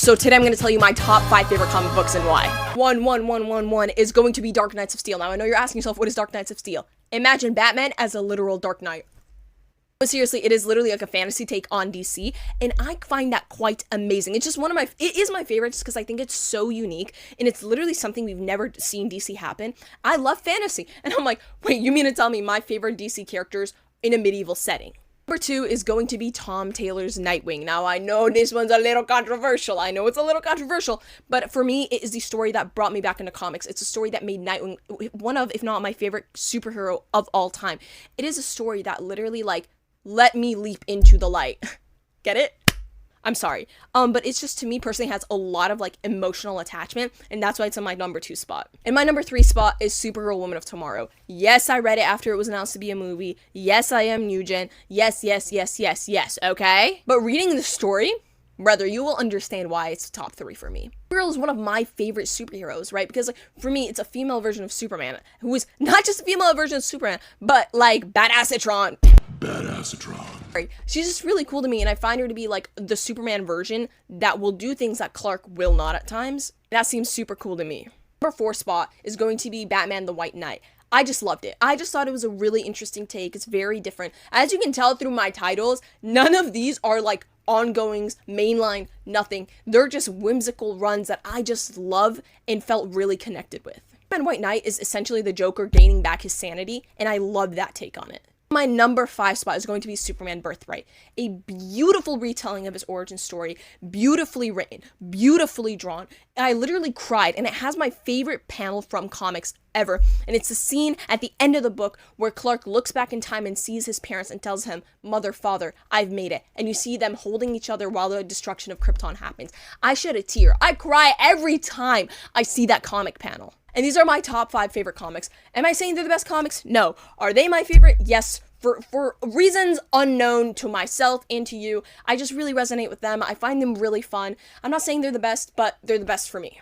So today I'm going to tell you my top 5 favorite comic books and why. One is going to be Dark Knights of Steel. Now I know you're asking yourself, what is Dark Knights of Steel? Imagine Batman as a literal Dark Knight. But seriously, it is literally like a fantasy take on DC, and I find that quite amazing. It's just it is my favorite just because I think it's so unique, and it's literally something we've never seen DC happen. I love fantasy, and I'm like, wait, you mean to tell me my favorite DC characters in a medieval setting? Number 2 is going to be Tom Taylor's Nightwing. Now, I know this one's a little controversial. But for me, it is the story that brought me back into comics. It's a story that made Nightwing one of, if not my favorite superhero of all time. It is a story that literally, like, let me leap into the light. Get it? I'm sorry. But it's just, to me personally, has a lot of like emotional attachment, and that's why it's on my number 2 spot. And my number 3 spot is Supergirl Woman of Tomorrow. Yes, I read it after it was announced to be a movie. Yes, I am new gen. Yes, okay? But reading the story, rather, you will understand why it's top 3 for me. Supergirl is one of my favorite superheroes, right? Because like, for me, it's a female version of Superman, who is not just a female version of Superman, but like Badassatron. She's just really cool to me, and I find her to be like the Superman version that will do things that Clark will not at times. That seems super cool to me. Number 4 spot is going to be Batman the White Knight. I just loved it. I just thought it was a really interesting take. It's very different. As you can tell through my titles, none of these are like ongoings, mainline, nothing. They're just whimsical runs that I just love and felt really connected with. Batman White Knight is essentially the Joker gaining back his sanity, and I love that take on it. My number 5 spot is going to be Superman Birthright, a beautiful retelling of his origin story, beautifully written, beautifully drawn. And I literally cried, and it has my favorite panel from comics ever. And it's the scene at the end of the book where Clark looks back in time and sees his parents and tells him, "Mother, father, I've made it." And you see them holding each other while the destruction of Krypton happens. I shed a tear. I cry every time I see that comic panel. And these are my top 5 favorite comics. Am I saying they're the best comics? No. Are they my favorite? Yes. For reasons unknown to myself and to you. I just really resonate with them. I find them really fun. I'm not saying they're the best, but they're the best for me.